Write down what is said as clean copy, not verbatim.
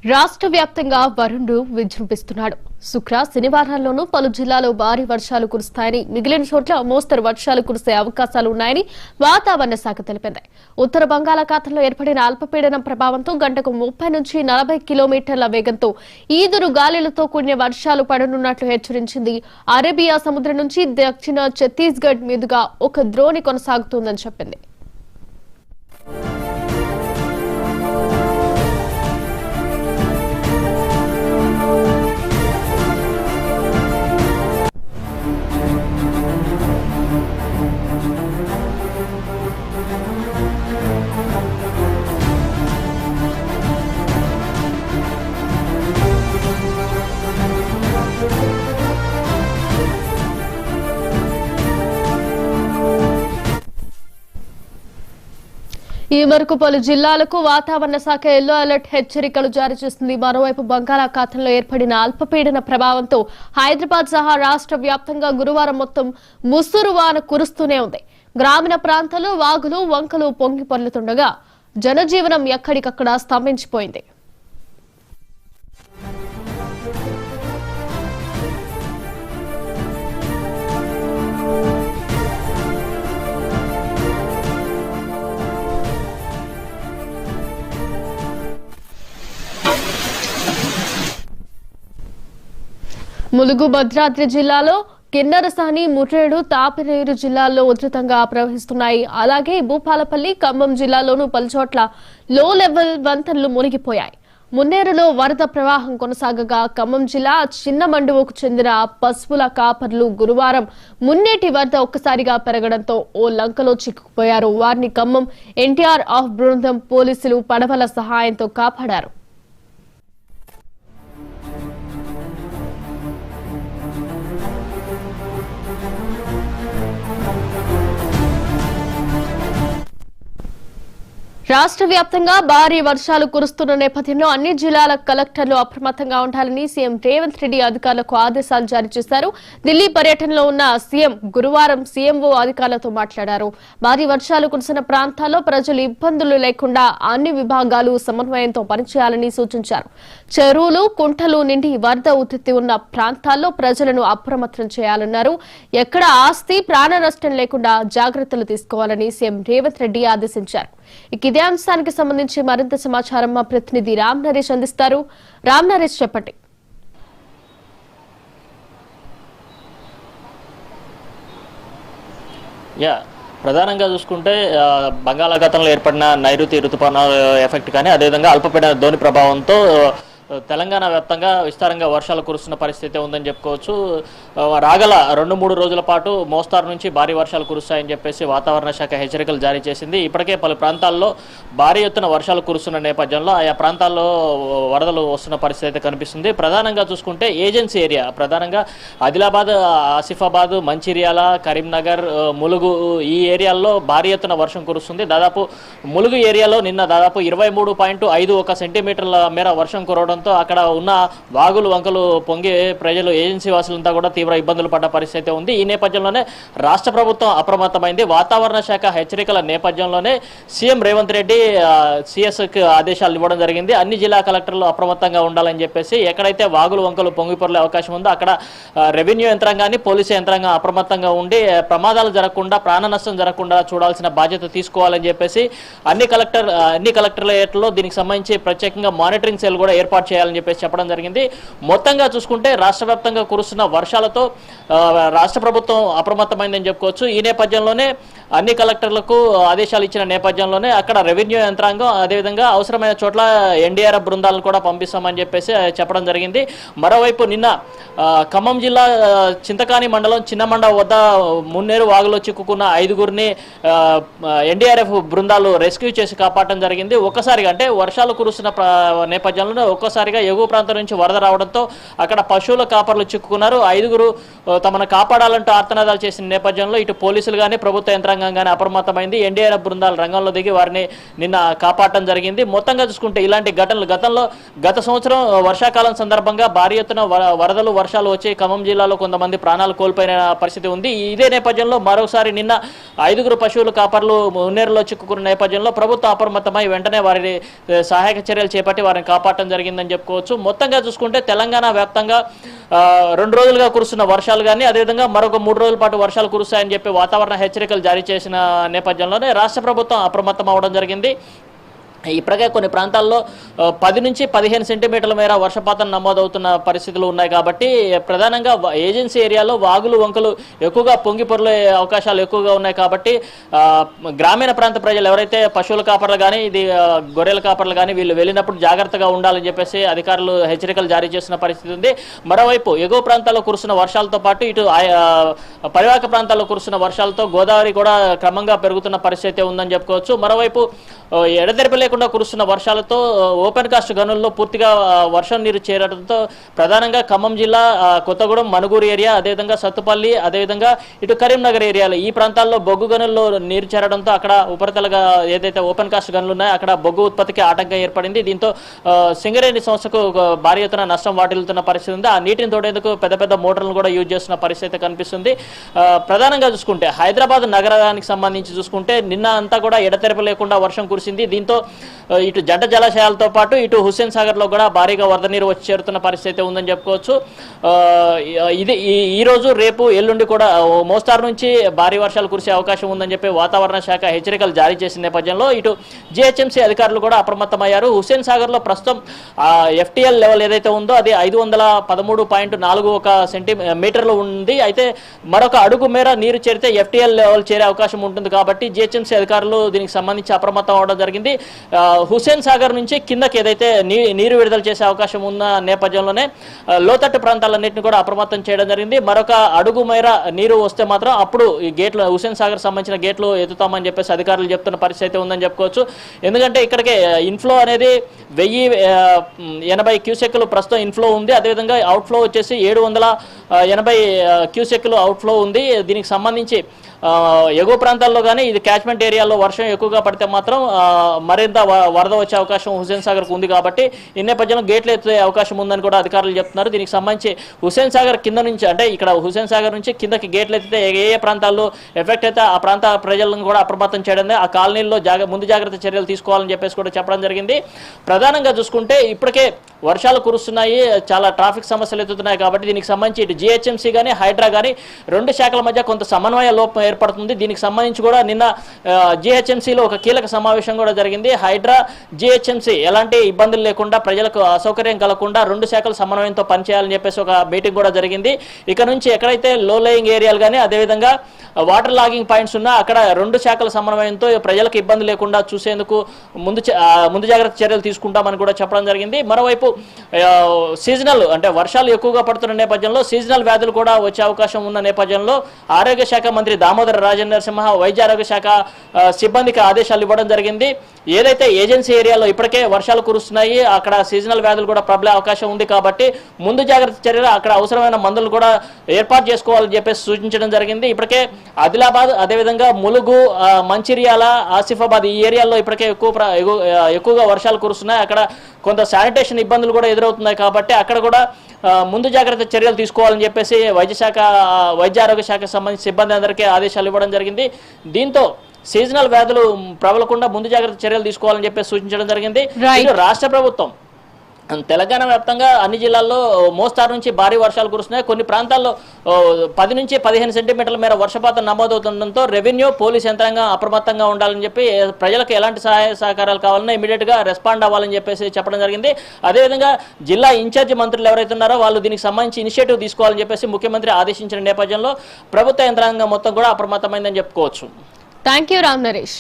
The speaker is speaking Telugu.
రాష్ట్ర వ్యాప్తంగా వరుణుడు విజృంభిస్తున్నాడు. శుక్ర శనివారాల్లోనూ పలు జిల్లాల్లో భారీ వర్షాలు కురుస్తాయని, మిగిలిన చోట్ల మోస్తరు వర్షాలు కురిసే అవకాశాలు ఉన్నాయని వాతావరణ శాఖ తెలిపింది. ఉత్తర బంగాళాఖాతంలో ఏర్పడిన అల్పపీడనం ప్రభావంతో గంటకు 30 నుంచి 40 కిలోమీటర్ల వేగంతో ఈదురు గాలులతో కూడిన వర్షాలు పడనున్నట్లు హెచ్చరించింది. అరేబియా సముద్రం నుంచి దక్షిణ ఛత్తీస్గఢ్ మీదుగా ఒక ద్రోణి కొనసాగుతోందని చెప్పింది. ఈ మేరకు పలు జిల్లాలకు వాతావరణ శాఖ ఎల్లో అలర్ట్ హెచ్చరికలు జారీ చేసింది. మరోవైపు బంగాళాఖాతంలో ఏర్పడిన అల్పపీడన ప్రభావంతో హైదరాబాద్ సహా రాష్ట్ర వ్యాప్తంగా గురువారం మొత్తం ముసురు వాన కురుస్తూనే ఉంది. గ్రామీణ ప్రాంతాల్లో వాగులు వంకలు పొంగి పొర్లుతుండగా జనజీవనం ఎక్కడికక్కడ స్తంభించిపోయింది. ములుగు భద్రాద్రి జిల్లాలో కిన్నెరసాని, ముర్రేడు, తాపిరేరు జిల్లాల్లో ఉధృతంగా ప్రవహిస్తున్నాయి. అలాగే భూపాలపల్లి, ఖమ్మం జిల్లాలోనూ పలుచోట్ల లో లెవెల్ వంతెనలు మునిగిపోయాయి. మున్నేరులో వరద ప్రవాహం కొనసాగగా ఖమ్మం జిల్లా చిన్నమండువకు చెందిన పశువుల కాపర్లు గురువారం మున్నేటి వరద ఒక్కసారిగా పెరగడంతో ఓ లంకలో చిక్కుకుపోయారు. వారిని ఖమ్మం ఎన్టీఆర్ఎఫ్ బృందం పోలీసులు పడవల సహాయంతో కాపాడారు. రాష్ట్ర వ్యాప్తంగా భారీ వర్షాలు కురుస్తున్న నేపథ్యంలో అన్ని జిల్లాల కలెక్టర్లు అప్రమత్తంగా ఉండాలని సీఎం రేవంత్ రెడ్డి అధికారులకు ఆదేశాలు జారీ చేశారు. ఢిల్లీ పర్యటనలో ఉన్న సీఎం గురువారం సీఎంఓ అధికారులతో మాట్లాడారు. భారీ వర్షాలు కురిసిన ప్రాంతాల్లో ప్రజలు ఇబ్బందులు లేకుండా అన్ని విభాగాలు సమన్వయంతో పనిచేయాలని సూచించారు. చెరువులు, కుంటలు నిండి వరద ఉధృతి ఉన్న ప్రాంతాల్లో ప్రజలను అప్రమత్తం చేయాలన్నారు. ఎక్కడ ఆస్తి, ప్రాణ నష్టం లేకుండా జాగ్రత్తలు తీసుకోవాలని సీఎం రేవంత్ రెడ్డి ఆదేశించారు. ఇదే అంశానికి సంబంధించి మరింత సమాచారం మా ప్రతినిధి రామ్ నరేష్ అందిస్తారు. రామ్ నరేష్, చెప్పండి. ప్రధానంగా చూసుకుంటే బంగాళాఖాతంలో ఏర్పడిన నైరుతి రుతుపవనాల ఎఫెక్ట్ కానీ అదేవిధంగా అల్పపీడన ద్రోణి ప్రభావంతో తెలంగాణ వ్యాప్తంగా విస్తారంగా వర్షాలు కురుస్తున్న పరిస్థితి ఉందని చెప్పుకోవచ్చు. రాగల 2-3 రోజుల పాటు మోస్తారు నుంచి భారీ వర్షాలు కురుస్తాయని చెప్పేసి వాతావరణ శాఖ హెచ్చరికలు జారీ చేసింది. ఇప్పటికే పలు ప్రాంతాల్లో భారీ ఎత్తున వర్షాలు కురుస్తున్న నేపథ్యంలో ఆయా ప్రాంతాల్లో వరదలు వస్తున్న పరిస్థితి అయితే కనిపిస్తుంది. ప్రధానంగా చూసుకుంటే ఏజెన్సీ ఏరియా, ప్రధానంగా ఆదిలాబాద్, ఆసిఫాబాద్, మంచిర్యాల, కరీంనగర్, ములుగు ఈ ఏరియాల్లో భారీ ఎత్తున వర్షం కురుస్తుంది. దాదాపు ములుగు ఏరియాలో నిన్న దాదాపు 23.51 సెంటీమీటర్ల మేర వర్షం కురవడం అక్కడ ఉన్న వాగులు వంకలు పొంగి ప్రజలు, ఏజెన్సీ వాసులంతా కూడా తీవ్ర ఇబ్బందులు పడ్డ పరిస్థితి ఉంది. ఈ నేపథ్యంలోనే రాష్ట్ర ప్రభుత్వం అప్రమత్తమైంది. వాతావరణ శాఖ హెచ్చరికల నేపథ్యంలోనే సీఎం రేవంత్ రెడ్డి సిఎస్కి ఆదేశాలు ఇవ్వడం జరిగింది. అన్ని జిల్లా కలెక్టర్లు అప్రమత్తంగా ఉండాలని చెప్పేసి, ఎక్కడైతే వాగులు వంకలు పొంగిపొర్లే అవకాశం ఉందో అక్కడ రెవెన్యూ యంత్రాంగాన్ని, పోలీసు యంత్రాంగం అప్రమత్తంగా ఉండి ప్రమాదాలు జరగకుండా, ప్రాణ నష్టం జరగకుండా చూడాల్సిన బాధ్యత తీసుకోవాలని చెప్పేసి అన్ని కలెక్టరేట్లో దీనికి సంబంధించి ప్రత్యేకంగా మానిటరింగ్ సెల్ కూడా ఏర్పాటు చేయాలని చెప్పేసి చెప్పడం జరిగింది. మొత్తంగా చూసుకుంటే రాష్ట్ర వ్యాప్తంగా కురుస్తున్న వర్షాలతో రాష్ట్ర ప్రభుత్వం అప్రమత్తమైందని చెప్పుకోవచ్చు. ఈ నేపథ్యంలోనే అన్ని కలెక్టర్లకు ఆదేశాలు ఇచ్చిన నేపథ్యంలోనే అక్కడ రెవెన్యూ యంత్రాంగం, అదేవిధంగా అవసరమైన చోట్ల ఎన్డీఆర్ఎఫ్ బృందాలను కూడా పంపిస్తామని చెప్పేసి చెప్పడం జరిగింది. మరోవైపు నిన్న ఖమ్మం జిల్లా చింతకాని మండలం చిన్నమండ వద్ద మున్నేరు వాగులో చిక్కుకున్న 5గురిని ఎన్డీఆర్ఎఫ్ బృందాలు రెస్క్యూ చేసి కాపాడటం జరిగింది. ఒక్కసారిగా అంటే వర్షాలు కురుస్తున్న నేపథ్యంలో ఒక్కసారిగా ఎగువ ప్రాంతం నుంచి వరద రావడంతో అక్కడ పశువుల కాపర్లు చిక్కుకున్నారు. 5గురు తమను కాపాడాలంటూ ఆర్తనాదాలు చేసిన నేపథ్యంలో ఇటు పోలీసులు కానీ, ప్రభుత్వ యంత్రాంగం కానీ అప్రమత్తమైంది. ఎన్డీఆర్ఎఫ్ బృందాలు రంగంలో దిగి వారిని నిన్న కాపాడటం జరిగింది. మొత్తంగా చూసుకుంటే ఇలాంటి ఘటనలు గత సంవత్సరం వర్షాకాలం సందర్భంగా భారీ ఎత్తున వరదలు, వర్షాలు వచ్చి ఖమ్మం జిల్లాలో కొంతమంది ప్రాణాలు కోల్పోయిన పరిస్థితి ఉంది. ఇదే నేపథ్యంలో మరోసారి నిన్న 5గురు పశువుల కాపర్లు మున్నేరులో చిక్కుకున్న నేపథ్యంలో ప్రభుత్వం అప్రమత్తమై వెంటనే వారి సహాయక చర్యలు చేపట్టి వారిని కాపాడటం జరిగిందని ఉందని చెప్పుకోవచ్చు. మొత్తంగా చూసుకుంటే తెలంగాణ వ్యాప్తంగా 2 రోజులుగా కురుస్తున్న వర్షాలు కానీ అదేవిధంగా మరొక 3 రోజుల పాటు వర్షాలు కురుస్తాయని చెప్పి వాతావరణ హెచ్చరికలు జారీ చేసిన నేపథ్యంలోనే రాష్ట్ర ప్రభుత్వం అప్రమత్తం అవడం జరిగింది. ఇప్పటికే కొన్ని ప్రాంతాల్లో 10 నుంచి 15 సెంటీమీటర్ల మేర వర్షపాతం నమోదవుతున్న పరిస్థితులు ఉన్నాయి. కాబట్టి ప్రధానంగా ఏజెన్సీ ఏరియాలో వాగులు వంకలు ఎక్కువగా పొంగి పొర్లే అవకాశాలు ఎక్కువగా ఉన్నాయి. కాబట్టి గ్రామీణ ప్రాంత ప్రజలు ఎవరైతే పశువుల కాపర్లు కానీ ఇది గొర్రెల కాపర్లు కానీ వీళ్ళు వెళ్ళినప్పుడు జాగ్రత్తగా ఉండాలని చెప్పేసి అధికారులు హెచ్చరికలు జారీ చేసిన పరిస్థితి ఉంది. మరోవైపు ఎగువ ప్రాంతాల్లో కురుస్తున్న వర్షాలతో పాటు ఇటు పరివాహక ప్రాంతాల్లో కురుస్తున్న వర్షాలతో గోదావరి కూడా క్రమంగా పెరుగుతున్న పరిస్థితి ఉందని చెప్పుకోవచ్చు. మరోవైపు ఎడతెరిపి లేకుండా కురుస్తున్న వర్షాలతో ఓపెన్ కాస్ట్ గనుల్లో పూర్తిగా వర్షం నీరు చేరడంతో ప్రధానంగా ఖమ్మం జిల్లా కొత్తగూడెం మనుగూరు ఏరియా అదేవిధంగా సత్తుపల్లి అదేవిధంగా ఇటు కరీంనగర్ ఏరియాలో ఈ ప్రాంతాల్లో బొగ్గు గనుల్లో నీరు చేరడంతో అక్కడ ఉపరితలగా ఏదైతే ఓపెన్ కాస్ట్ గనులు ఉన్నాయో అక్కడ బొగ్గు ఉత్పత్తికి ఆటంకం ఏర్పడింది. దీంతో సింగరేణి సంస్థకు భారీ ఎత్తున నష్టం వాటిల్లుతున్న పరిస్థితి ఉంది. ఆ నీటిని తోడేందుకు పెద్ద పెద్ద మోటార్లను కూడా యూజ్ చేస్తున్న పరిస్థితి కనిపిస్తుంది. ప్రధానంగా చూసుకుంటే హైదరాబాద్ నగరానికి సంబంధించి చూసుకుంటే నిన్న అంతా కూడా ఎడతెరపి లేకుండా వర్షం కురిసింది. దీంతో ఇటు జంట జలాశయాలతో పాటు ఇటు హుస్సేన్ సాగర్లో కూడా భారీగా వరద నీరు వచ్చి చేరుతున్న పరిస్థితి ఉందని చెప్పుకోవచ్చు. ఇది ఈ రోజు రేపు ఎల్లుండి కూడా మోస్తారు నుంచి భారీ వర్షాలు కురిసే అవకాశం ఉందని చెప్పి వాతావరణ శాఖ హెచ్చరికలు జారీ చేసిన నేపథ్యంలో ఇటు జిహెచ్ఎంసీ అధికారులు కూడా అప్రమత్తమయ్యారు. హుస్సేన్ సాగర్లో ప్రస్తుతం FTL లెవెల్ ఏదైతే ఉందో అది 513.41 సెంటీమీటర్లు ఉంది. అయితే మరొక అడుగు మేర నీరు చేరితే FTL లెవెల్ చేరే అవకాశం ఉంటుంది. కాబట్టి జిహెచ్ఎంసీ అధికారులు దీనికి సంబంధించి అప్రమత్తం అవడం జరిగింది. హుస్సేన్ సాగర్ నుంచి కిందకి ఏదైతే నీరు విడుదల చేసే అవకాశం ఉన్న నేపథ్యంలోనే లోతట్టు ప్రాంతాలన్నింటినీ కూడా అప్రమత్తం చేయడం జరిగింది. మరొక అడుగు మేర నీరు వస్తే మాత్రం అప్పుడు ఈ గేట్లు హుస్సేన్ సాగర్ సంబంధించిన గేట్లు ఎత్తుతామని చెప్పేసి అధికారులు చెప్తున్న పరిస్థితి ఉందని చెప్పుకోవచ్చు. ఎందుకంటే ఇక్కడికి ఇన్ఫ్లో అనేది 1080 క్యూసెక్లు ప్రస్తుతం ఇన్ఫ్లో ఉంది. అదేవిధంగా అవుట్ఫ్లో వచ్చేసి 780 క్యూసెక్లు అవుట్ఫ్లో ఉంది. దీనికి సంబంధించి ఎగువ ప్రాంతాల్లో కానీ ఇది క్యాచ్మెంట్ ఏరియాలో వర్షం ఎక్కువగా పడితే మాత్రం మరింత వరద వచ్చే అవకాశం హుస్సేన్ సాగర్కు ఉంది. కాబట్టి ఈ నేపథ్యంలో గేట్లు ఎత్తే అవకాశం ఉందని కూడా అధికారులు చెప్తున్నారు. దీనికి సంబంధించి హుస్సేన్ సాగర్ కింద నుంచి అంటే ఇక్కడ హుస్సేన్ సాగర్ నుంచి కిందకి గేట్లు ఎత్తితే ఏ ప్రాంతాల్లో ఎఫెక్ట్ అయితే ఆ ప్రాంత ప్రజలను కూడా అప్రమత్తం చేయడం ఆ కాలనీల్లో ముందు జాగ్రత్త చర్యలు తీసుకోవాలని చెప్పేసి కూడా చెప్పడం జరిగింది. ప్రధానంగా చూసుకుంటే ఇప్పటికే వర్షాలు కురుస్తున్నాయి, చాలా ట్రాఫిక్ సమస్యలు ఎత్తుతున్నాయి. కాబట్టి దీనికి సంబంధించి ఇటు జిహెచ్ఎంసీ కానీ హైడ్రా కానీ 2 శాఖల మధ్య కొంత సమన్వయ లోపం ఏర్పడుతుంది. దీనికి సంబంధించి కూడా నిన్న జిహెచ్ఎంసీలో ఒక కీలక సమావేశం కూడా జరిగింది. హైడ్రా జిహెచ్ఎంసీ ఎలాంటి ఇబ్బందులు లేకుండా ప్రజలకు అసౌకర్యం కలగకుండా 2 శాఖల సమన్వయంతో పనిచేయాలని చెప్పేసి ఒక మీటింగ్ కూడా జరిగింది. ఇక నుంచి ఎక్కడైతే లో లేయింగ్ ఏరియాలు కానీ అదేవిధంగా వాటర్ లాగింగ్ పాయింట్స్ ఉన్నా అక్కడ 2 శాఖల సమన్వయంతో ప్రజలకు ఇబ్బంది లేకుండా చూసేందుకు ముందు జాగ్రత్త చర్యలు తీసుకుంటామని కూడా చెప్పడం జరిగింది. మరోవైపు సీజనల్ అంటే వర్షాలు ఎక్కువగా పడుతున్న నేపథ్యంలో సీజనల్ వ్యాధులు కూడా వచ్చే అవకాశం ఉన్న నేపథ్యంలో ఆరోగ్య శాఖ మంత్రి దామోదర రాజనరసింహ వైద్య ఆరోగ్య శాఖ సిబ్బందికి ఆదేశాలు ఇవ్వడం జరిగింది. ఏదైతే ఏజెన్సీ ఏరియాలో ఇప్పటికే వర్షాలు కురుస్తున్నాయి అక్కడ సీజనల్ వ్యాధులు కూడా ప్రబలే అవకాశం ఉంది. కాబట్టి ముందు జాగ్రత్త చర్యలు అక్కడ అవసరమైన మందులు కూడా ఏర్పాటు చేసుకోవాలని చెప్పేసి సూచించడం జరిగింది. ఇప్పటికే ఆదిలాబాద్ అదేవిధంగా ములుగు మంచిర్యాల ఆసిఫాబాద్ ఈ ఏరియాల్లో ఇప్పటికే ఎక్కువగా వర్షాలు కురుస్తున్నాయి. అక్కడ కొంత శానిటేషన్ ఇబ్బందులు కూడా ఎదురవుతున్నాయి. కాబట్టి అక్కడ కూడా ముందు జాగ్రత్త చర్యలు తీసుకోవాలని చెప్పేసి వైద్య ఆరోగ్య శాఖకు సంబంధించి సిబ్బంది అందరికీ ఆదేశాలు ఇవ్వడం జరిగింది. దీంతో సీజనల్ వ్యాధులు ప్రబలకుండా ముందు జాగ్రత్త చర్యలు తీసుకోవాలని చెప్పేసి సూచించడం జరిగింది. రాష్ట్ర ప్రభుత్వం తెలంగాణ వ్యాప్తంగా అన్ని జిల్లాల్లో మోస్తారు నుంచి భారీ వర్షాలు కురుస్తున్నాయి. కొన్ని ప్రాంతాల్లో 10 నుంచి 15 సెంటీమీటర్ల మేర వర్షపాతం నమోదవుతుండడంతో రెవెన్యూ పోలీస్ యంత్రాంగం అప్రమత్తంగా ఉండాలని చెప్పి ప్రజలకు ఎలాంటి సహాయ సహకారాలు కావాలన్నా ఇమీడియట్గా రెస్పాండ్ అవ్వాలని చెప్పేసి చెప్పడం జరిగింది. అదేవిధంగా జిల్లా ఇన్ఛార్జి మంత్రులు ఎవరైతే ఉన్నారో వాళ్ళు దీనికి సంబంధించి ఇనిషియేటివ్ తీసుకోవాలని చెప్పేసి ముఖ్యమంత్రి ఆదేశించిన నేపథ్యంలో ప్రభుత్వ యంత్రాంగం మొత్తం కూడా అప్రమత్తమైందని చెప్పుకోవచ్చు. Thank you Ram Naresh.